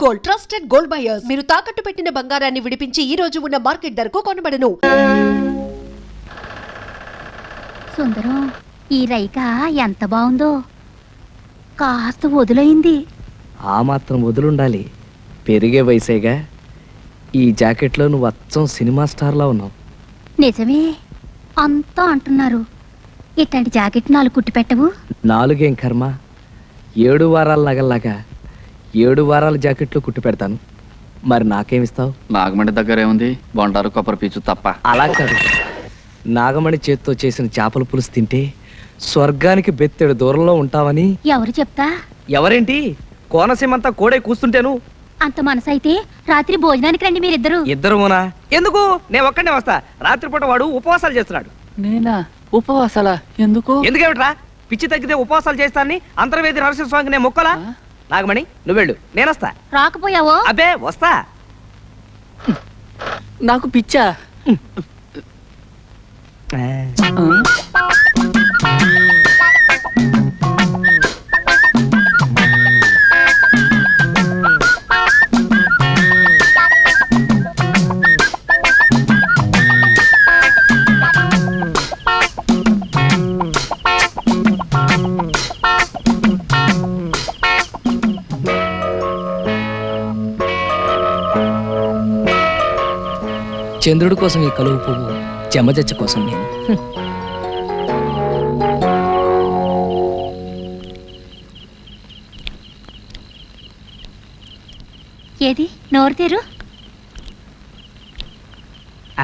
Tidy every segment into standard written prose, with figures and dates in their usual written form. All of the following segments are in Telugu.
Gold, trusted gold buyers. మీరు తాకట్టు పెట్టిన బంగారాన్ని విడిపించి ఈ రోజు ఉన్న మార్కెట్ ధరకు కొనబడను. సుందరం, ఈ రైక ఎంత బాగుందో. కాస్త వదులైంది. ఆ మాత్రం వదులుండాలి. పెరిగే వయసేగా. ఈ జాకెట్లో నువ్వు అచ్చం సినిమా స్టార్లా ఉన్నావు. నిజమే, అంతా అంటున్నారు. ఇట్లాంటి జాకెట్ 4 కుట్టి పెట్టవు? 4 ఏం కర్మ, 7 వారాల నగల్లాగా 7 వారాల జాకెట్లో కుట్టి పెడతాను. మరి నాకేమిస్తావు? నాగమణి దగ్గర ఏముంది? బొండారు కొబ్బరి పీచు తప్ప. అలా కాదు, నాగమణి చేత్తో చేసిన చేపల పులుసు తింటే స్వర్గానికి బెత్తెడు దూరంలో ఉంటావని. ఎవరు చెప్తా? ఎవరేంటి, కోనసీమంతా కోడే కూస్తుంటేను. అంత మనసైతే రాత్రి భోజనానికి రండి మీరిద్దరు. ఇద్దరునా? ఎందుకు? నేను ఒక్కడే వస్తా. రాత్రిపూట వాడు ఉపవాసాలు చేస్తున్నాడు. నేనా? ఉపవాసాలా? ఎందుకు? ఎందుకేమిట్రా? పిచ్చి తగ్గితే ఉపవాసాలు చేస్తానని అంతర్వేది నరసింహ స్వామికి నేను మొక్కలా? నాగమణి నువ్వెళ్ళు, నేనొస్తా. రాకపోయావో? అబ్బే వస్తా. నాకు పిచ్చా? చంద్రుడి కోసం ఈ కలువు పువ్వు, చెమ్మజచ్చ కోసం నేను. ఏది నోరు తెరు.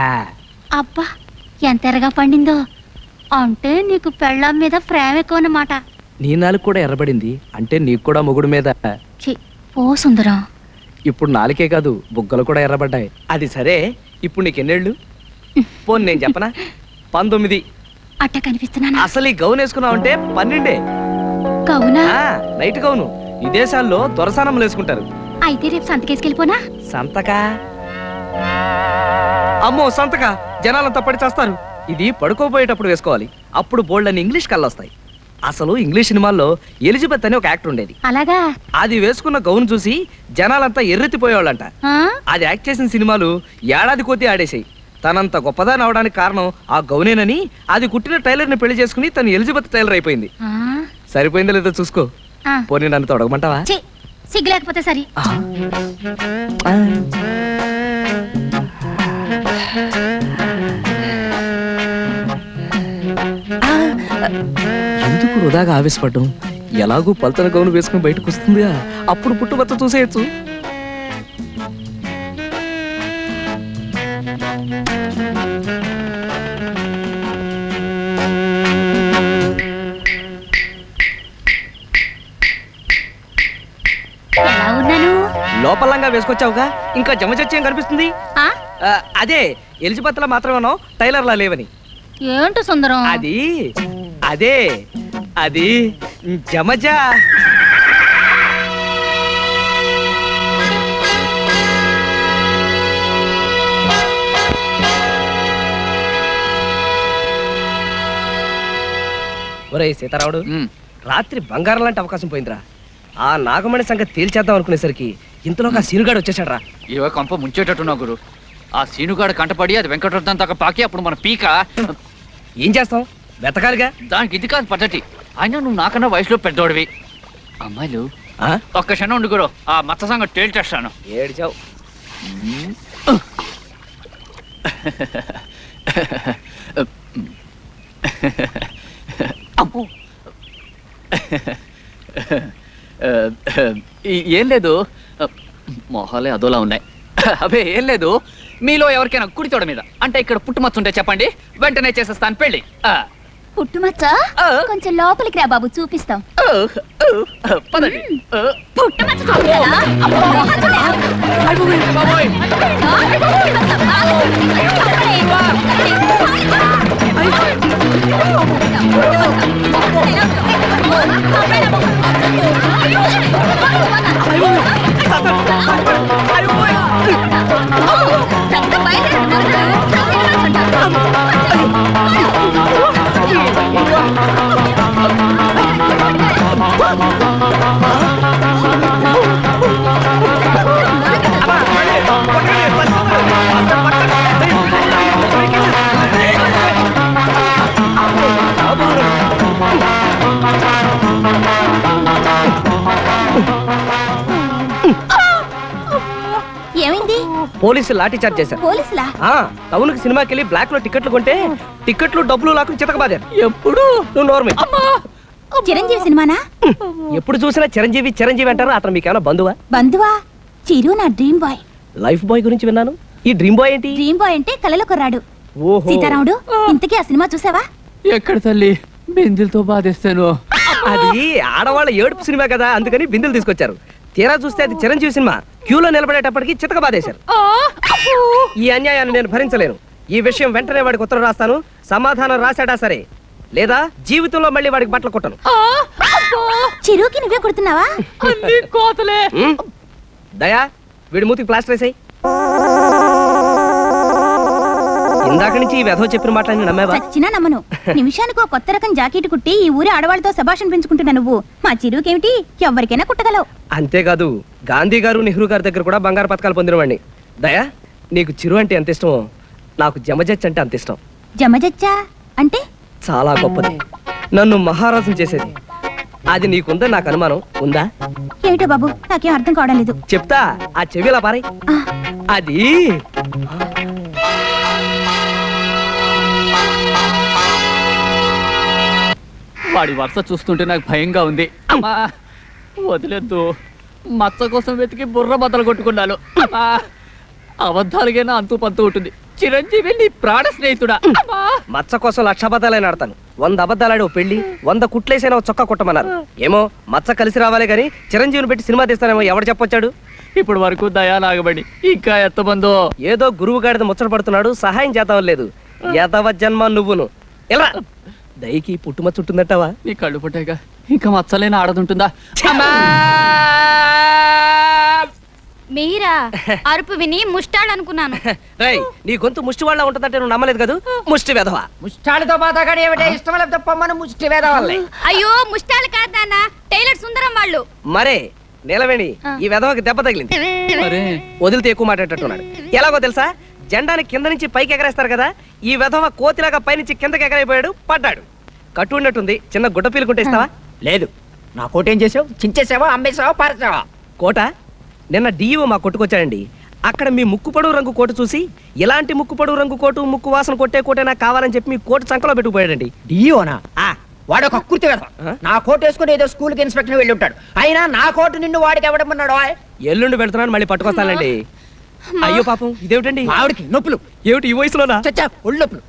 ఆ, అబ్బా, ఎంత ఎర్రగా పండిందో. అంటే నీకు పెళ్ళాం మీద ప్రేమ ఎక్కువ అన్నమాట. నీ నాలుగు కూడా ఎర్రబడింది అంటే నీకు కూడా మొగుడు మీద. ఛీ, ఓ సుందరం. ఇప్పుడు నాలుకే కాదు, బుగ్గలు కూడా ఎర్రబడ్డాయి. అది సరే, ఇప్పుడు నీకెన్నేళ్ళు? పోను నేను చెప్పనా, 19. అట్ట కనిపిస్తున్నానా? అసలు ఈ గౌన్ వేసుకున్నావంటే 12. కవునా? నైట్ గౌను విదేశాల్లో దొరసానములు వేసుకుంటారు. అయితే రేపు సంతకేసుకెళ్ళిపోనా? సంతకా? అమ్మో సంతకా, జనాలంతా పడి చేస్తారు. ఇది పడుకోబోయేటప్పుడు వేసుకోవాలి. అప్పుడు బోల్డ్ అని ఇంగ్లీష్ కళ్ళొస్తాయి. అసలు ఇంగ్లీష్ సినిమాల్లో ఎలిజబెత్ అని ఒక యాక్టర్ ఉండేది. అలాగా? అది వేసుకున్న గౌన్ చూసి జనాలంతా ఎర్రెత్తిపోయేవాళ్ళంట. అది యాక్ట్ చేసిన సినిమాలు ఏడాది కొద్దీ ఆడేసాయి. తనంత గొప్పదాని అవడానికి కారణం ఆ గౌనేనని అది కుట్టిన టైలర్ని పెళ్లి చేసుకుని తను ఎలిజబెత్ టైలర్ అయిపోయింది. సరిపోయిందో లేదో చూసుకో. పోనీ నన్ను తొడగమంటావా? సిగ్గు లేకపోతే సరి. ఎందుకు వృధాగా ఆవేశపడ్డం? ఎలాగూ పల్చన గౌను వేసుకుని బయటకు వస్తుందిగా, అప్పుడు పుట్టుబచ్చ చూసేయచ్చు. ఎలా ఉన్నాను? లోపలంగా వేసుకొచ్చావుగా, ఇంకా జమచచ్చేం కనిపిస్తుంది? అదే ఎలిజబెత్ లా మాత్రమేనో టైలర్ లా లేవని. ఏంటో సుందరం? అది అదే అది జమజా. ఒరే సీతారాముడు, రాత్రి బంగారం లాంటి అవకాశం పోయిందిరా. ఆ నాగమణి సంగతి తేల్చేద్దాం అనుకునేసరికి ఇంతలో ఆ సీనుగాడు వచ్చేసాడు రా. ఇవో కొంప ముంచేటట్టున్నావు గురు. ఆ సీనుగాడు కంటపడి అది వెంకటరత్నం దాకా పాకి అప్పుడు మన పీక. ఏం చేస్తాం, వెతకాలిగా. దానికి ఇది కాదు పద్ధతి. అయినా నువ్వు నాకన్నా వయసులో పెద్దోడివి. అమ్మాయిలు ఒక్క క్షణం ఉండు గురు, ఆ మత్త సంగతి తేల్చేస్తాను. ఏడిచావు. అమ్మో, ఏం లేదు, మొహాలే అదోలా ఉన్నాయి. అవే ఏం లేదు, మీలో ఎవరికైనా కుడితోడ మీద అంటే ఇక్కడ పుట్టుమచ్చ ఉంటే చెప్పండి, వెంటనే చేసేస్తాను పెళ్ళి. పుట్టుమచ్చ? కొంచెం లోపలికి రా బాబు, చూపిస్తాం. పదండి. పుట్టుమచ్చ చూపించాలా? అయ్యో పోలీసులు లాఠీ చార్జ్ చేశారు. పోలీసులా? టౌన్ కి సినిమాకి వెళ్ళి బ్లాక్ లో టికెట్లు కొంటే టికెట్లు డబ్బులు లాక్కుని చితకబాదారు. ఎప్పుడు? నువ్వు నోర్మి. చిరంజీవి సినిమానా? ఎప్పుడు చూసినా చిరంజీవి చిరంజీవి అంటారు. అతను మీకేమైనా బంధువా? బంధువా? చిరు నా డ్రీమ్ బాయ్. లైఫ్ బాయ్ గురించి విన్నాను. ఈ డ్రీమ్ బాయ్ ఏంటి? డ్రీమ్ బాయ్ అంటే కలలో కొర్రాడు. ఓహో. సీతారాముడు, ఇంతకీ ఆ సినిమా చూసావా? ఎక్కడ తల్లి, బిందులతో బాధేస్తాను. అది ఆడవాళ్ళ ఏడుపు సినిమా కదా, అందుకని బిందెలు తీసుకొచ్చారు. తీరా చూస్తే అది చిరంజీవి సినిమా. క్యూలో నిలబడేటప్పటికి చితకబాదేశారు. ఈ అన్యాయాన్ని నేను భరించలేను. ఈ విషయం వెంటనే వాడికి ఉత్తరం రాస్తాను. సమాధానం రాశాడా సరే, లేదా జీవితంలో మళ్ళీ వాడికి బట్టలు కొట్టను. చిరుకి నువ్వే కుడుతున్నావా? కోతలే. దయా, వీడి మూతికి ప్లాస్టర్ వేసాయి. ఇందాక నుంచి ఈ వెధవ చెప్పిన మాటలన్నీ నమ్మేవా? చచ్చినా నమ్మను. నిమిషానికి ఒక కొత్త రకం జాకెట్ కుట్టి ఈ ఊరి ఆడవాళ్ళతో శభాషణ పెంచుకుంటున్నా నువ్వు. మా చిరుకేమిటి, ఎవరికైనా కుట్టగలవు. అంతేకాదు, గాంధీ గారు నెహ్రూ గారి దగ్గర కూడా బంగారు పథకాలు పొందినవాడిని. దయా, నీకు చిరు అంటే ఎంత ఇష్టమో నాకు జమజచ్చ అంటే అంత ఇష్టం. జమజచ్చా అంటే? చాలా గొప్పది, నన్ను మహారాజుని చేసేది. అది నీకుందని నాకు అనుమానం. ఉందా? ఏమిటో బాబు, నాకేం అర్థం కావడం లేదు. చెప్తా, ఆ చెవిలా పారై. ఆ, అది వాడి వరుస చూస్తుంటే నాకు భయంగా ఉంది. అమ్మా వదిలేద్దు, మచ్చ కోసం వెతికి బుర్ర బద్దలు కొట్టుకున్నాను. అమ్మా అబద్ధాలుగైనా అంతూ పంతూ ఉంటుంది. చిరంజీవి నీ ప్రాణ స్నేహితుడా. మచ్చ కోసం 1,00,000 అబద్ధాలైనా ఆడతాను. 100 అబద్ధాలాడి ఓ పెళ్లి, 100 కుట్లేసైనా ఓ చొక్కా కుట్టమన్నారు. ఏమో మచ్చ కలిసి రావాలి గాని చిరంజీవిని పెట్టి సినిమా తీస్తానేమో ఎవడు చెప్పొచ్చాడు? ఇప్పుడు వరకు దయా నాగబడి ఇంకా ఎత్తబందో. ఏదో గురువు గాడిద ముచ్చట పడుతున్నాడు, సహాయం చేద్దాం లేదు. యదవ జన్మ నువ్వును. ఎలా దయకి పుట్టుమచ్చ ఉంటుందంటావా? నీ కళ్ళు పుట్టాక ఇంకా మచ్చలేని ఆడదుంటుందా? మీరా? అరుపు విని ముష్టాడనుకున్నాను. రేయ్, నీ గొంతు ముష్టి వాళ్ళ ఉంటుందంటే నువ్వు నమ్మలేదు కదా. ముష్టి వెధవ. ముష్టాలతో మాతాగాడు ఏమిటే ఇష్టం లేకపోతే పొమ్మను ముష్టి వేదవాళ్ళే. అయ్యో ముష్టాలు కాదు నాన్న, టైలర్ సుందరం వాళ్ళు. మరే నీలవేణి, ఈ వెధవకి దెబ్బ తగిలింది. మరే వదిలితే ఎక్కువ మాట్లాడేటట్టున్నాడు. ఎలాగో తెలుసా, జెండాని కింద నుంచి పైకి ఎగరేస్తారు కదా, ఈ వెధవ కోతిలాగా పైనుంచి కిందకి ఎగరైపోయాడు, పడ్డాడు. కట్టు ఉన్నట్టుంది, చిన్న గుడ్డ పీలుకుంటే ఇస్తావా? లేదు, నా కోట ఏం చేసావు? చించేసావా, అమ్మేసావా, పారేసావా? కోట నిన్న డిఈఓ మా కొట్టుకొచ్చాడండి. అక్కడ మీ ముక్కు పొడవు రంగు కోటు చూసి, ఇలాంటి ముక్కు పొడవు రంగు కోటు, ముక్కు వాసన కొట్టే కోటే నాకు కావాలని చెప్పి మీ కోటు సంకలో పెట్టుకుపోయాడండి. డియోనా? ఆ వాడు ఒక కుర్తి వేద. నా కోట్ వేసుకుని ఏదో స్కూల్ కి ఇన్స్పెక్టర్ వెళ్ళి ఉంటాడు. అయినా నా కోటు నిన్ను వాడికి ఎవడమన్నాడు? ఎల్లుండి వెళ్తున్నాను, మళ్ళీ పట్టుకొస్తానండి. అయ్యో పాపం, ఇదేమిటండి? ఆవిడికి నొప్పులు. ఏమిటి ఈ వయసులోనా? చచ్చా, ఒళ్ళు నొప్పులు.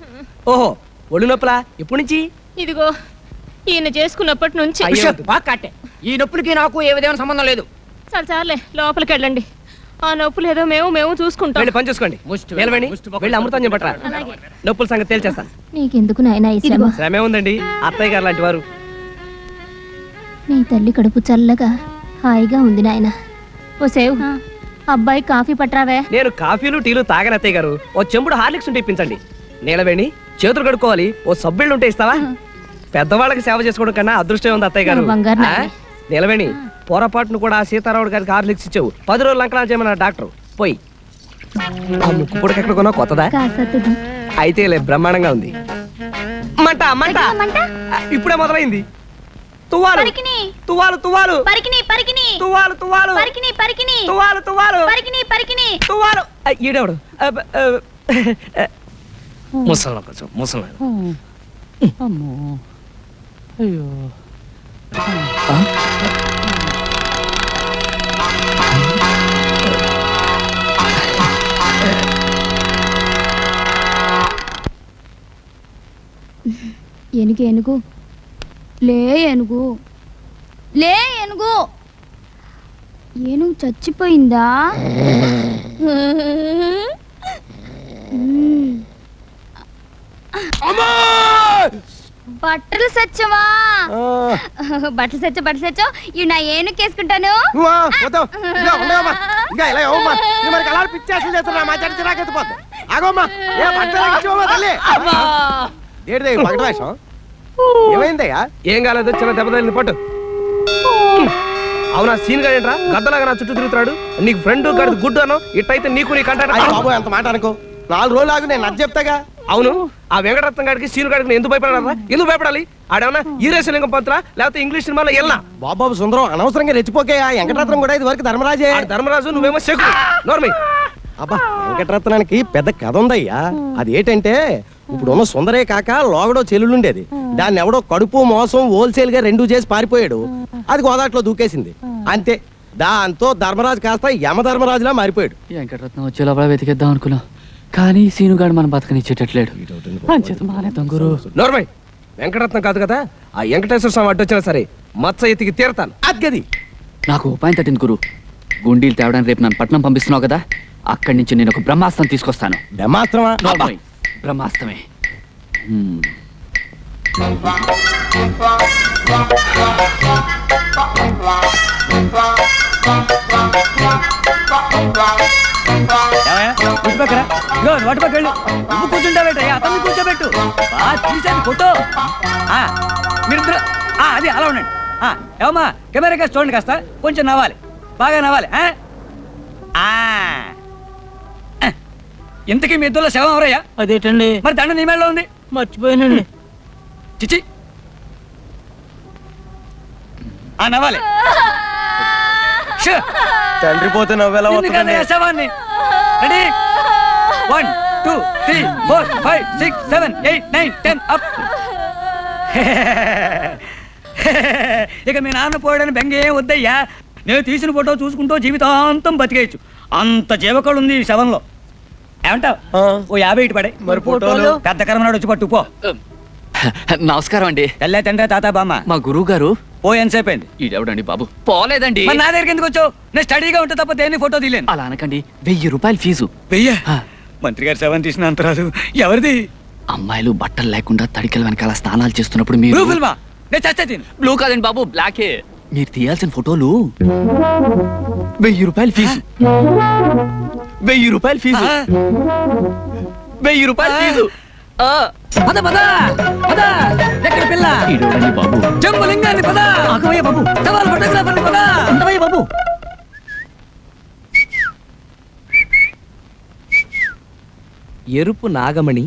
ఓహో, ఒళ్ళు నొప్పులా? ఎప్పటి నుంచి? ఇదిగో ఈయన చేసుకున్నప్పటి నుంచి. అయ్యో. ఉష్, బాగా కట్టే. ఈ నొప్పులకి నాకు ఏ విధమైన సంబంధం లేదు. చాలే లోపలికి వెళ్ళండి. ఆ నొప్పులు ఏదో మేము చూసుకుంటాం. వెళ్ళి పని చూసుకోండి. ముష్టి నిలవండి, వెళ్ళి అమృతం చెప్పట్రా. నొప్పుల సంగతి తేల్చేస్తా. నీకెందుకు నాయనా ఈ శ్రమ? శ్రమే ఉందండి, అత్తయ్య గారు లాంటి వారు. నీ తల్లి కడుపు చల్లగా హాయిగా ఉంది నాయన. ఓ సేవ్, అబ్బాయి కాఫీ పట్రావే. నేను కాఫీలు టీలు తాగని అత్తయ్య గారు. ఓ చెంబుడు హార్లిక్స్ ఉంటే ఇప్పించండి. నీలవేణి, చేతులు కడుక్కోవాలి, ఓ సబ్బిళ్ళు ఉంటే ఇస్తావా? పెద్దవాళ్ళకి సేవ చేసుకోవడం కన్నా అదృష్టం ఉంది అత్తయ్య గారు. బంగారు ఆ? నీలవేణి, పొరపాటును కూడా సీతారాముడు గారికి హార్లిక్స్ ఇచ్చావు. 10 రోజులు అంకణాలు చేయమన్నారు డాక్టర్. పోయి ఆ ముక్కు పొడికి ఎక్కడ కొన్నా కొత్తదా? అయితే లే, బ్రహ్మాండంగా ఉంది. మంట మంట ఇప్పుడే మొదలైంది. తువ్వాలు పరికిని. తువ్వాలు తువ్వాలు పరికిని పరికిని తువ్వాలు తువ్వాలు పరికిని పరికిని తువ్వాలు తువ్వాలు పరికిని పరికిని తువ్వాలు. ఈడేవాడు ముసలి కొంచెం ముసలి. అమ్మో అయ్యో. ఏనుగు ఏనుగు లే, ఏనుగు లే, ఏనుగు. ఏనుగు చచ్చిపోయిందా? బట్టలు సచ్చవా? బట్టలు సచ్చో ఇవి నా ఏనుగు వేసుకుంటాను. ఏమైందయ్యా? ఏం కాలేదు, చిన్న దెబ్బ తగిలింది, పట్టు. అవునా సీన్ గా ఏంట్రా గద్దలాగా నా చుట్టూ తిరుగుతున్నాడు? నీకు ఫ్రెండ్ గడిది గుడ్డు అను, ఇట్టయితే నీకు నీ కంటాడు. బాబు అంత మాట అనుకో, 4 రోజులు ఆగు, నేను అది చెప్తాగా. అవును, ఆ వెంకటరత్నం గారికి సీను గారికి ఎందుకు భయపడారా? ఎందుకు భయపడాలి? ఆడేమన్నా ఈరేశలింగం పంతులా లేకపోతే ఇంగ్లీష్ సినిమాలో వెళ్ళా? బాబు సుందరం అనవసరంగా రెచ్చిపోకే. ఆ వెంకటరత్నం కూడా ఇది వరకు ధర్మరాజే. ధర్మరాజు, నువ్వేమో శకు. నోర్మి, అబ్బా వెంకటరత్నానికి పెద్ద కథ ఉందయ్యా. అది ఏంటంటే ఇప్పుడున్న సుందరే కాక లోగడో చెల్లుండేది. దాన్ని ఎవడో కడుపు మోసం హోల్సేల్ గా 2 చేసి పారిపోయాడు. అది గోదాట్లో దూకేసింది అంతే. దాంతో ధర్మరాజు కాస్త యమధర్మరాజులా మారిపోయాడు. వెంకటరత్నం వచ్చే లోపల వెతికేద్దాం అనుకున్నాం, కానీ సీనుగాడు మన బతకనిచ్చేటట్లేడు. అంచేత మానేద్దాం గురు. నోర్మై, వెంకటరత్నం కాదు కదా, ఆ వెంకటేశ్వర స్వామి అడ్డొచ్చినా సరే మచ్చ ఎత్తికి తీరతాను. అద్గది నాకు ఉపాయం తట్టింది గురు. గుండీలు తేవడానికి రేపు నన్ను పట్నం పంపిస్తున్నావు కదా, అక్కడి నుంచి నేను ఒక బ్రహ్మాస్త్రం తీసుకొస్తాను. బ్రహ్మాస్త్రమా? నోర్మోయ్, బ్రహ్మాస్త్రమే. నువ్వు కూర్చుంటావేటయ్యా, అతన్ని కూర్చోబెట్టు. తీసేది ఫోటో. మీరిద్దరు అది అలా ఉండండి. ఏమమ్మా కెమెరా కాస్త చూడండి, కాస్త కొంచెం నవ్వాలి, బాగా నవ్వాలి. ఇంతకీ మీ ఇద్దరులో శవం ఎవరయ్యా? అదేటండి మరి దండ నీ మేడలో ఉంది. మర్చిపోయానండి. చిచి నవ్వాలి. తండ్రి పోతే నవ్వేలా వస్తుందండి? శవాన్ని రెడీ 1 2 3 4 5 6 7 8 9 10 అప్. ఇక మీ నాన్న పోయాడని బెంగ ఏం వద్దయ్యా. నేను తీసిన ఫోటో చూసుకుంటూ జీవితాంతం బతికేయచ్చు, అంత జీవకళ ఉంది ఈ శవంలో. ఏమంటావు? ఓ 50 ఇటు పడే. మరి ఫోటోలు? పెద్ద కర్మనాడు వచ్చి పట్టుపో. నమస్కారం అండి. తెల్లే తండ్రి తాత బామ్మ. మా గురువు గారు ఓ ఎంతసేపు అయింది? ఈడెవడండి బాబు? పోలేదండి. మరి నా దగ్గరికి ఎందుకు వచ్చావు? నేను స్టడీగా ఉంటే తప్ప దేన్ని ఫోటో తీలేను. అలా అనకండి, 1000 రూపాయలు ఫీజు. వెయ్యా? ఆ. మంత్రి గారు శవం తీసిన అంత రాదు. ఎవరిది? అమ్మాయిలు బట్టలు లేకుండా తడికల వెనకాల స్నానాలు చేస్తున్నప్పుడు మీరు బ్లూ ఫిల్మా? నేను చచ్చే తిను. బ్లూ కాదండి బాబు, బ్లాకే. మీరు తీయాల్సిన ఫోటోలు 1000 రూపాయలు ఫీజు. 1000 రూపాయలు ఫీజు. 1000 రూపాయలు ఫీజు. పద పద పద. ఎక్కడ పిల్ల? ఈడెవడండి బాబు? జంబులింగాన్ని పద. ఆగవయ్య బాబు, సవాల్ ఫోటోగ్రాఫర్ని పద. ఉండవయ్య బాబు. ఎరుపు నాగమణి,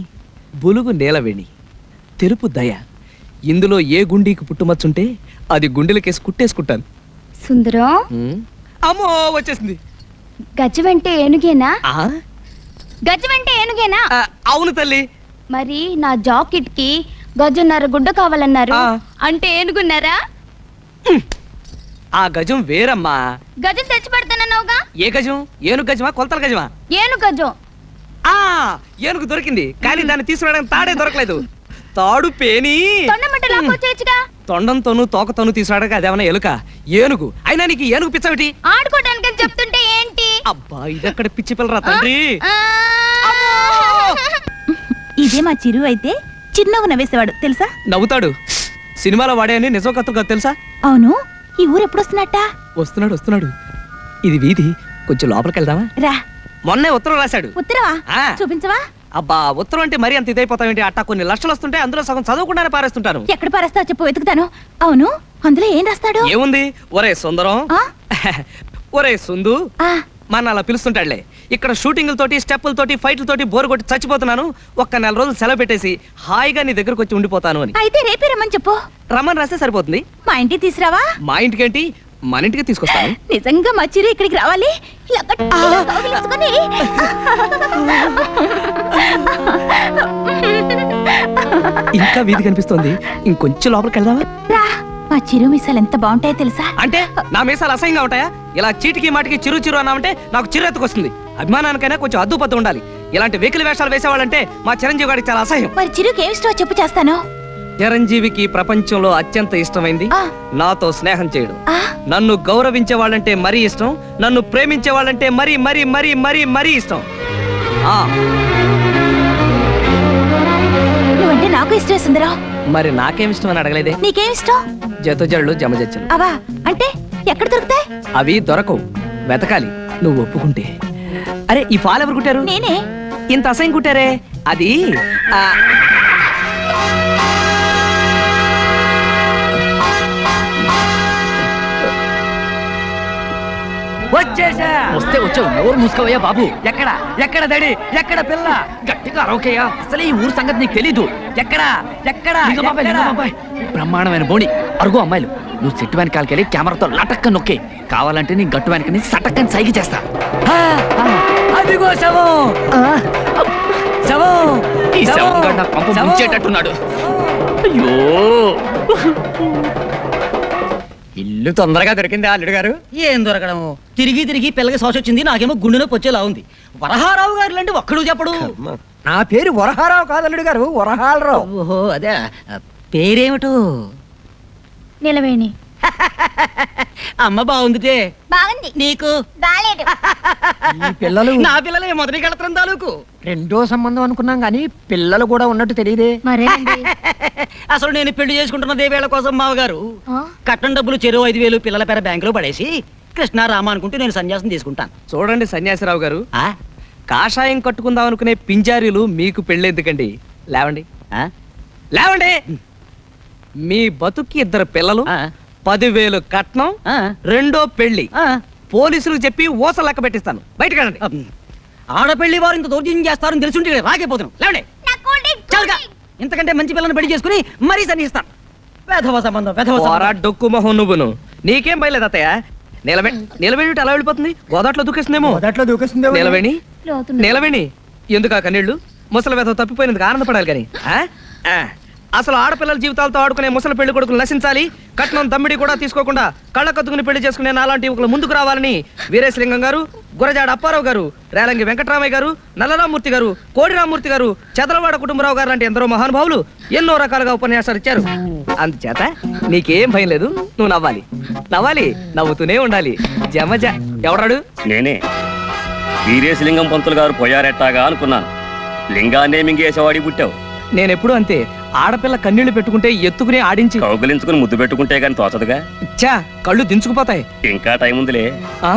బులుగు నేలవేణి, తెరుపు దయ. ఇందులో ఏ గుండీకి పుట్టుమచ్చుంటే అది గుండెలకేసి కుట్టేసుకుంటాను. సుందరం, అమ్మో వచ్చేసింది. గజమంటే ఏనుగేనా? ఆ? గజమంటే ఏనుగేనా? అవును తల్లి. మరి నా జాకెట్ కి గజన్నర గుడ్డ కావాలన్నారు, ఆ. అంటే ఏనుగున్నారా? ఆ గజం వేరమ్మా. గజం తెచ్చి పెడతానన్నావుగా. ఏ గజం? ఏనుగు గజమా కొలతల గజమా? ఏను గజం. ఆ ఏనుగు దొరికింది, కానీ దాన్ని తీసుకురావడానికి తాడే దొరకలేదు. తాడు పేని తొండమట్ట లాక్కొచ్చేయచ్చుగా. తొండంతోనూ తోకతోనూ తీసుకురావడానికి అదేమన్నా ఎలుక? ఏనుగు అయినా నీకు ఏనుగు పిచ్చవిటి? ఆడుకోవడానికి చెప్తుంటే ఏంటి? అబ్బా ఇదక్కడ పిచ్చి పిల్లరా తండ్రి. ఇదే మా చిరు అయితే చిరునవ్వు నవ్వేసేవాడు తెలుసా? నవ్వుతాడు. సినిమాలో వాడే అని నిజం కథలు కాదు తెలుసా? అవును, ఈ ఊరు ఎప్పుడు వస్తున్నట్ట? వస్తున్నాడు వస్తున్నాడు. ఇది వీధి, కొంచెం లోపలికి వెళ్దామా? రా. మొన్నే ఉత్తరం రాశాడు. ఉత్తరవా? ఆ. చూపించవా? అబ్బా ఉత్తరం అంటే మరీ అంత ఇదైపోతావేంటి? అట్టా కొన్ని లక్షలు వస్తుంటే అందులో సగం చదవకుండానే పారేస్తుంటాను. ఎక్కడ పారేస్తావు చెప్పు, వెతుకుతాను. అవును, అందులో ఏం రాస్తాడు? ఏముంది? ఒరే సుందరం, ఆ? ఒరే సుందు, ఆ, మన అలా పిలుస్తుంటాడులే. ఇక్కడ షూటింగ్లతోటి స్టెప్పులతోటి ఫైట్లతోటి బోరు కొట్టి చచ్చిపోతున్నాను. ఒక్క 4 రోజులు సెలవు పెట్టేసి హాయిగా నీ దగ్గరకు వచ్చి ఉండిపోతాను అని. అయితే రేపే రమ్మని చెప్పు. రమ్మని రాస్తే సరిపోతుంది. మా ఇంటికి తీసురావా? మా ఇంటికేంటి, మన ఇంటికి తీసుకొస్తాను. నిజంగా మా చిరు ఇక్కడికి రావాలి. ఇలా గట్టిగా కౌగిలించుకొని. ఇంకా వీధి కనిపిస్తోంది, ఇంకొంచెం లోపలికి వెళ్దామా? రా. మా చిరు మీసాలు ఎంత బాగుంటాయో తెలుసా? అంటే నా మీసాలు అసహ్యంగా ఉంటాయా? ఇలా చీటికి మాటికి చిరు చిరు అన్నామంటే నాకు చిరెత్తుకొస్తుంది. అభిమానానికైనా కొంచెం అద్దుపద్దు ఉండాలి. ఇలాంటి వెకిలి వేషాలు వేసేవాళ్ళంటే మా చిరంజీవి గారికి చాలా అసహ్యం. మరి చిరుకి ఏమి ఇష్టమో చెప్పు, చేస్తాను. చిరంజీవికి ప్రపంచంలో అత్యంత ఇష్టమైంది ఆ. నాతో స్నేహం చేయడం. ఆ, నన్ను గౌరవించే వాళ్ళంటే మరీ ఇష్టం, నన్ను ప్రేమించే వాళ్ళంటే మరీ మరీ మరీ మరీ మరీ ఇష్టం. ఆ నువ్వంటే నాకు ఇష్టమే సుందరం. మరి నాకేం ఇష్టం అని అడగలేదే? నీకేం ఇష్టం? జతజళ్ళు జమజచ్చలు. అవా అంటే ఎక్కడ దొరుకుతాయి? అవి దొరకవు, వెతకాలి. నువ్వు ఒప్పుకుంటే. అరే ఈ ఫాల్ ఎవరు కుట్టారు? నేనే. ఇంత అసహ్యం కుట్టారే? అది ఆ, వచ్చేసా. వస్తే వచ్చావు, నోరు మూసుకోవయ్యా బాబు. ఎక్కడ ఎక్కడ దడి, ఎక్కడ పిల్ల? గట్టిగా అరవకయ్యా, అసలే ఈ ఊరు సంగతి నీకు తెలీదు. ఎక్కడ ఎక్కడ లింగబాబాయ్, ఎక్కడ? లింగబాబాయ్. బ్రహ్మాండమైన బోణి, అరుగు అమ్మాయిలు. నువ్వు చెట్టు వెనకాలకెళ్ళి కెమెరాతో లటక్క నొక్కే. కావాలంటే నీ గట్టు వెనకని సటక్కని సైకి చేస్తా. ఆ, ఆ, అదిగో శవం శవం ఈ శవంగా నా పంప శవం. ముంచేటట్టున్నాడు. అయ్యో ఇల్లు తొందరగా దొరికింది అల్లుడు గారు. ఏం దొరకడము తిరిగి తిరిగి పిల్లకి శోష వచ్చింది. నాకేమో గుండె నొప్పి వచ్చేలా ఉంది. వరహారావు గారు లాంటి ఒక్కడు చెప్పడు. నా పేరు వరహారావు కాదు అల్లుడు గారు, వరహాలరావు. ఓహో అదే పేరేమిటో నిలవేణి. అమ్మ బాగుందిటే. బాగుంది. నీకు బాలేదు. ఈ పిల్లలు నా పిల్లలే మొదటి కళత్రం తాలూకు. రెండో సంబంధం అనుకున్నాం కానీ పిల్లలు కూడా ఉన్నట్టు తెలియదే. మరేనండి. అసలు నేను పెళ్లి చేసుకుంటున్నదే వేళ కోసం మావగారు ఆ? కట్నం డబ్బులు చెరువు 5,000 పిల్లల పేర బ్యాంకులో పడేసి కృష్ణారామ అనుకుంటూ నేను సన్యాసం తీసుకుంటాను. చూడండి సన్యాసిరావు గారు, ఆ? కాషాయం కట్టుకుందాం అనుకునే పింజారీలు మీకు పెళ్ళెందుకండి? లేవండి ఆ? లేవండి. మీ బతుక్కి 2 పిల్లలు, ఆ? 10,000 కట్నం, ఆ? రెండో పెళ్లి. ఆ? పోలీసులకు చెప్పి ఊస లెక్క పెట్టిస్తాను. బయటకెళ్ళండి. ఆడపెళ్లి వారు ఇంత దౌర్జన్యం చేస్తారని తెలుసుంటే ఇక్కడ రాకపోతున్నాం. లేవండి. చాలుగా. ఇంతకంటే మంచి పిల్లని పెళ్లి చేసుకుని మరీ సన్నిస్తాను. వేధవ సంబంధం వేధవ పోరా సంబంధం. డొక్కు మొహం నువ్వును. నీకేం బయలేదు అత్తయ్య. నిలబెట్టి అలా వెళ్ళిపోతుంది. గోదాట్లో దూకేస్తుందేమో. మొదట్లో దూకేస్తుంది నిలవేణి లోతున్నా. నిలవేణి ఎందుకు ఆ కన్నీళ్ళు? ముసలి వేధ తప్పిపోయినందుకు ఆనందపడాలి కానీ అసలు ఆడపిల్లల జీవితాలతో ఆడుకునే ముసలి పెళ్లి కొడుకులు నశించాలి. కట్నం దమ్మిడి కూడా తీసుకోకుండా కళ్ళ కత్తుకుని పెళ్లి చేసుకునే నాలాంటి యువకులు ముందుకు రావాలని వీరేశలింగం గారు, గురజాడ అప్పారావు గారు, రేలంగి వెంకటరామయ్య గారు, నల్లరామూర్తి గారు, కోడిరామూర్తి గారు, చదలవాడ కుటుంబరావు గారు లాంటి ఎందరో మహానుభావులు ఎన్నో రకాలుగా ఉపన్యాసాలు ఇచ్చారు. అందుచేత నీకేం భయం లేదు. నువ్వు నవ్వాలి, నవ్వాలి, నవ్వుతూనే ఉండాలి. జమజ. ఎవడాడు? నేనే వీరేశలింగం పంతులు గారు పోయారెట్టాగా అనుకున్నాను. లింగాన్నే మింగేసేవాడి పుట్టావు. నేనెప్పుడు అంతే. ఆడపిల్ల కన్నీళ్లు పెట్టుకుంటే ఎత్తుకుని ఆడించి కౌగులించుకుని ముద్దు పెట్టుకుంటే గాని తోచదుగా. చా కళ్ళు దించుకుపోతాయి. ఇంకా టైం ఉందిలే. ఆ?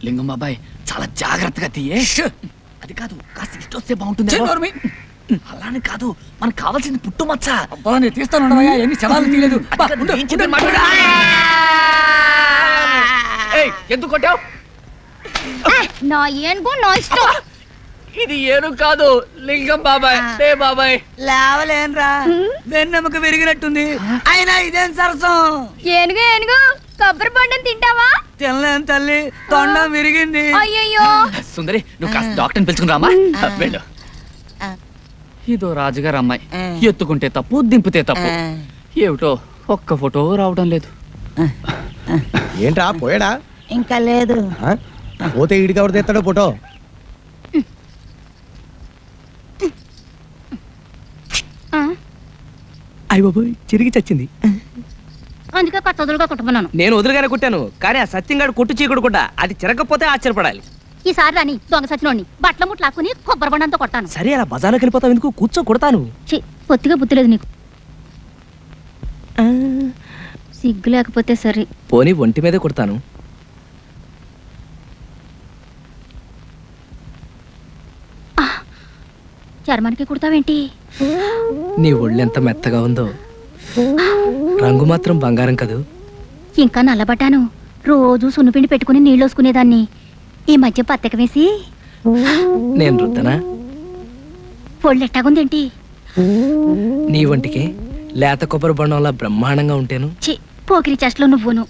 లింగం బాబాయ్ చాలా జాగ్రత్తగా తీయే. అది కాదు, కాస్త ఇష్టం వస్తే బాగుంటుంది. అలానే కాదు, మనకు కావాల్సింది పుట్టుమచ్చ. నేను తీస్తాను. ఎన్ని శవాలు తీయలేదు. ఏయ్, ఎందుకు కొట్టావు? నా ఏనుగు నా ఇష్టం. ఇది ఏను కాదు, లింగం బాబాయ్. లే బాబాయ్. లేవలేనరా, వెన్నెముక విరిగినట్టుంది. అయినా ఇదేం సరసం. ఏనుగు ఏనుగు కొబ్బరి బండను తింటావా? తినలేను తల్లి, తొండం విరిగింది. అయ్యయ్యో. సుందరి, నువ్వు కాస్త డాక్టర్ని పిలుచుకుని రామా. వెళ్ళు. ఇదో రాజుగారు అమ్మాయి. ఎత్తుకుంటే తప్పు, దింపితే తప్పు. ఏమిటో ఒక్క ఫోటో రావడం లేదు. ఏంట్రా పోయాడా? ఇంకా లేదు. ఆ? పోతే ఈడికి ఎవరు తెస్తాడో ఫోటో? అయ్య బాబోయ్, చిరిగి చచ్చింది. అందుకే కొత్త వదులుగా కుట్టుకున్నాను. నేను వదిలిగానే కుట్టాను, కానీ ఆ సత్యంగాడు కొట్టు చీకుడు కూడా అది చిరగకపోతే ఆశ్చర్యపడాలి. ఈసారి రాని దొంగ సచ్చినోడిని బట్టల ముట్లు లాక్కుని కొబ్బరి బండంతో కొట్టాను. సరే, అలా బజార్లోకి వెళ్ళిపోతావు ఎందుకు? కూర్చో, కొడతాను. ఛీ, పొత్తిగా బుద్ధి లేదు నీకు. సిగ్గు లేకపోతే సరే. పోనీ ఒంటి మీదే కొడతాను. చర్మానికి కుడతావేంటి? నీ ఒళ్ళెంత మెత్తగా ఉందో. రంగు మాత్రం బంగారం కదూ. ఇంకా నల్లబట్టాను. రోజు సున్నిపిండి పెట్టుకుని నీళ్ళు వసుకునేదాన్ని. ఈ మధ్య పత్తెక వేసి నేను రుద్దనా? పొళ్ళు ఎట్టాగుందేంటి? నీ వంటికి లేత కొబ్బరి బండంలా బ్రహ్మాండంగా ఉంటేను. ఛీ, పోకిరి చెస్ట్లో నువ్వును.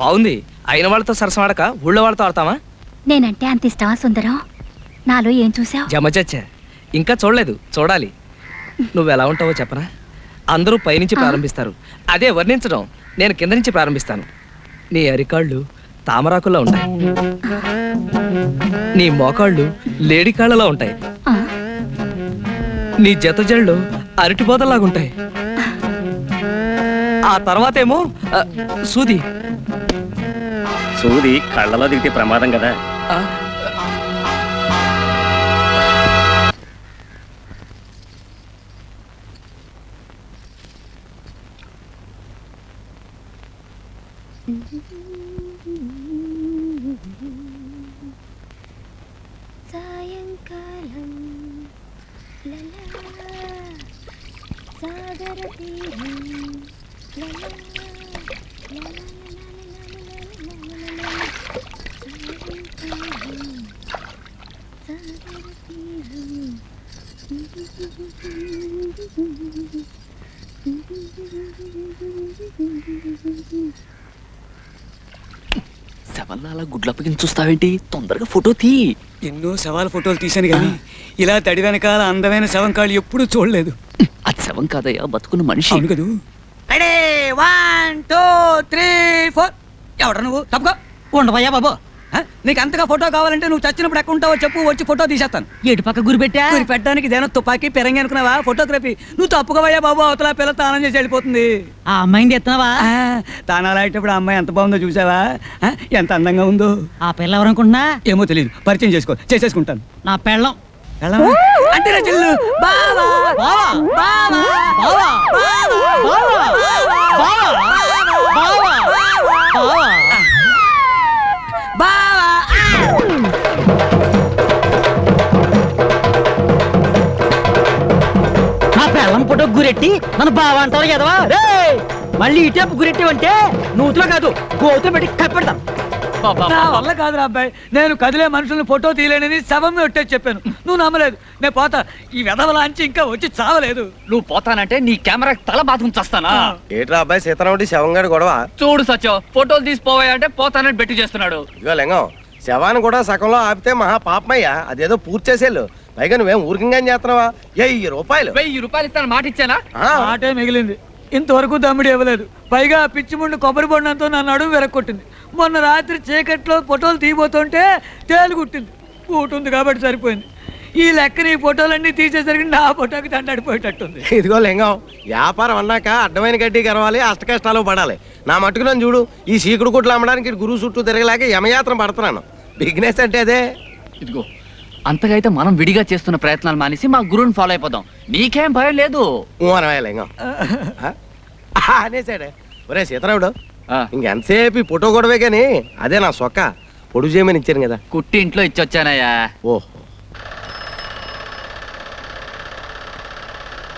బాగుంది. అయిన వాళ్ళతో సరసమాడక ఊళ్ళో వాళ్ళతో ఆడతావా? నేనంటే అంత ఇష్టమా సుందరం? నాలో ఏం చూసావు? జమచచ్చా, ఇంకా చూడలేదు, చూడాలి. నువ్వెలా ఉంటావో చెప్పనా? అందరూ పైనుంచి ప్రారంభిస్తారు, అదే వర్ణించడం నేను కింద నుంచి ప్రారంభిస్తాను. నీ అరికాళ్ళు తామరాకుల్లో ఉంటాయి, నీ మోకాళ్ళు లేడికాళ్ళలా ఉంటాయి, ఆ, నీ జతజళ్ళు అరటిబోదల్లాగుంటాయి. ఆ తర్వాతేమో సూది. సూది కళ్ళలో దిగితే ప్రమాదం కదా. ఆ, సాయంకాలం లలా, సాగర తీరం లలా, లలా, లలా, సాయంకాలం, సాగర తీరం. శవల్లా అలా గుడ్లప్పగిని చూస్తావేంటి? తొందరగా ఫోటో తీ. ఎన్నో శవాల ఫోటోలు తీశాను కానీ ఇలా తడి వెనకాల అందమైన శవం కాళ్ళు ఎప్పుడూ చూడలేదు. అది శవం కాదయ్యా, బతుకున్న మనిషి. అవును కదూ. 1 2 3 4 ఎవడ నువ్వు తప్పుకో ఉండవయ్యా బాబు. నీకు అంతగా ఫోటో కావాలంటే నువ్వు చచ్చినప్పుడు ఎక్కడ ఉంటావో చెప్పు, వచ్చి ఫోటో తీసేస్తాను. ఎటు పక్క గురి పెట్టా? గురి పెట్టడానికి ఇదేనో తుపాకీ పెరంగి అనుకున్నావా? ఫోటోగ్రఫీ నువ్వు తప్పుకోవయ్యా బాబు, అవతల పిల్ల తానం చేసి వెళ్ళిపోతుంది. ఆ అమ్మాయిని ఎత్తున్నావా? తానాలు అయ్యేటప్పుడు ఆ అమ్మాయి ఎంత బాగుందో చూసావా? ఎంత అందంగా ఉందో. ఆ పిల్ల ఎవరనుకుంటున్నా? ఏమో తెలియదు, పరిచయం చేసేసుకుంటాను. నా పెళ్ళం. అంటే నా చెల్లు. బావా బావా బావా బావా బావా బావా బావా బావా. నా పెళ్ళం ఫోటో గురెట్టి నన్ను బావ అంటారు కదవా? మళ్ళీ ఇటేపు గురెట్టివంటే నూతులో కాదు గోతులో పెట్టి కప్పెడతాను. నా వల్ల కాదురా అబ్బాయి, నేను కదిలే మనుషుల్ని ఫోటో తీయలేనని శవం ఒట్టేసి చెప్పాను. నువ్వు నమ్మలేదు. నేను పోతా. ఈ వెధవలాంచి ఇంకా వచ్చి చావలేదు. నువ్వు పోతానంటే నీ కెమెరా తల బాతుకుని చస్తానా? ఏట్రా అబ్బాయి సీతారాముడి శవంగాడి గొడవ? చూడు సత్యం, ఫోటోలు తీసిపోవాయంటే పోతానని బెట్టి చేస్తున్నాడు. ఇదిగో లింగం, శవాన్ని కూడా సగంలో ఆపితే మహా పాపమయ్యా. అదేదో పూర్తి చేసేళ్ళు. పైగా నువ్వేం ఊరికంగా చేస్తున్నావా? 1000 రూపాయలు. 1000 రూపాయలు ఇస్తాను మాట ఇచ్చానా? ఆటే మిగిలింది. ఇంతవరకు దమ్ముడు ఇవ్వలేదు. పైగా పిచ్చి ముందు కొబ్బరి బొండంతో నా నడుము వెరక్కొట్టింది. మొన్న రాత్రి చీకట్లో ఫోటోలు తీయబోతుంటే తేలుగుట్టింది. కూటుంది కాబట్టి సరిపోయింది. ఈ లెక్కని ఈ ఫోటోలన్నీ తీసేసరికి నా ఫోటోకి దండడిపోయేటట్టుంది. ఇదిగో లింగం, వ్యాపారం అన్నాక అడ్డమైన గడ్డి గరవాలి, అష్ట కష్టాలు పడాలి. నా మట్టుకు నన్ను చూడు, ఈ సీకుడు కుట్లు అమ్మడానికి గురువు చుట్టూ తిరగలేక యమయాత్ర పడుతున్నాను. బిజినెస్ అంటే అదే. ఇదిగో, అంతగా అయితే మనం విడిగా చేస్తున్న ప్రయత్నాలు మానేసి మా గురువుని ఫాలో అయిపోదాం. నీకేం భయం లేదు. లింగం అనేసాడే. ఒరే సీతారాముడు, ఆ, ఇంకెంతసేపు ఈ ఫోటో గొడవే కానీ అదే నా సొక్క పొడుగు చేయమని ఇచ్చాను కదా. కుట్టి ఇంట్లో ఇచ్చొచ్చానయ్యా. ఓహో,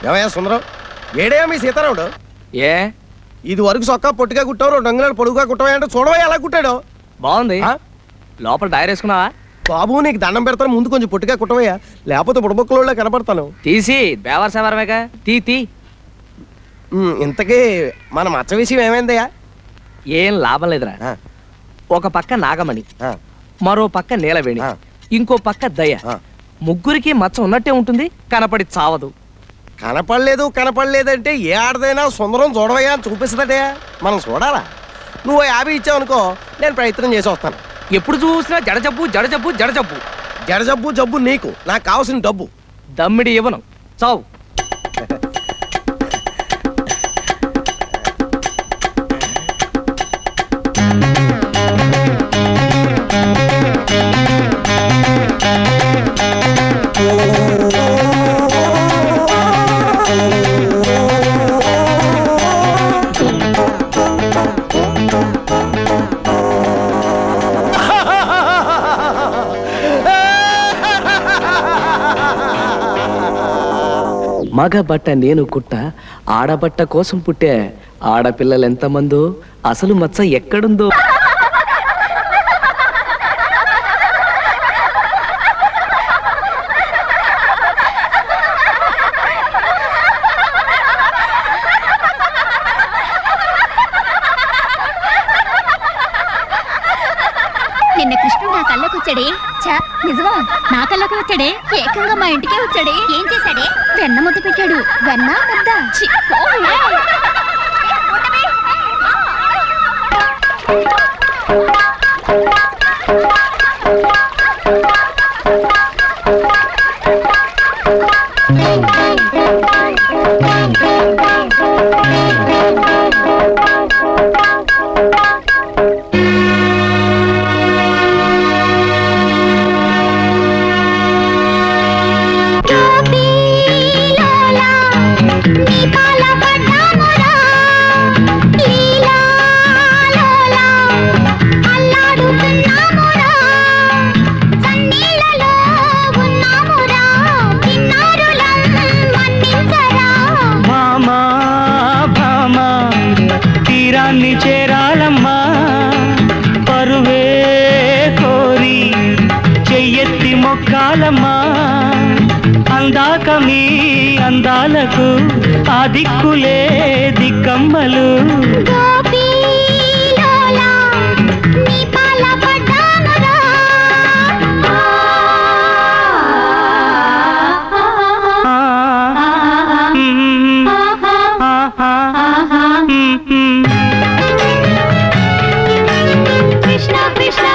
ఏమయ్యా సుందరం, ఏడేయా మీ సీతారాముడు? ఏ ఇది వరకు సొక్క పొట్టిగా కుట్టావు, 2 అంగుళాలు పొడుగుగా కుట్టవా అంటే చూడవా ఎలా కుట్టాడు. బాగుంది. ఆ? లోపల డైర్ వేసుకున్నావా? బాబు నీకు దండం పెడతాను, ముందు కొంచెం పొట్టిగా కుట్టవయ్యా, లేకపోతే బుడబొక్కలో కనపడతాను. తీసి బేవర్ సేవరమేగా తీ. ఇంతకీ మన మచ్చ విషయం ఏమైందయ్యా? ఏం లాభం లేదురా. ఆ, ఒక పక్క నాగమణి, ఆ, మరో పక్క నీలవేణి, ఆ. ఇంకో పక్క దయ. ఆ. ముగ్గురికి మచ్చ ఉన్నట్టే ఉంటుంది, కనపడి చావదు. కనపడలేదంటే ఏ ఆడదైనా సుందరం చూడవయ్యా అని చూపిస్తుందటే. మనం చూడాలా? నువ్వు 50 ఇచ్చావు అనుకో, నేను ప్రయత్నం చేసి వస్తాను. ఎప్పుడు చూసినా జడజబ్బు జడజబ్బు జడజబ్బు. జడజబ్బు జబ్బు నీకు, నాకు కావాల్సిన డబ్బు. దమ్మిడి ఇవ్వను, చావు. మగ బట్ట నేను కుట్ట, ఆడబట్ట కోసం పుట్టే. ఆడపిల్లలు ఎంతమందో, అసలు మచ్చ ఎక్కడుందో. నిన్న కృష్ణుడు నా కళ్ళకు వచ్చాడే. నిజమా? నా కళ్ళకు వచ్చాడే. ఏకంగా మా ఇంటికే వచ్చాడే. ఏం చేశాడే? వెన్న ముద్ద పెట్టాడు. వెన్న ముద్ద. ఛీ, పోవే. తీరాన్ని చేరాలమ్మా, పరువే కోరి చెయ్యెత్తి మొక్కాలమ్మా. అందాక మీ అందాలకు ఆ దిక్కులే దిక్కమ్మలు.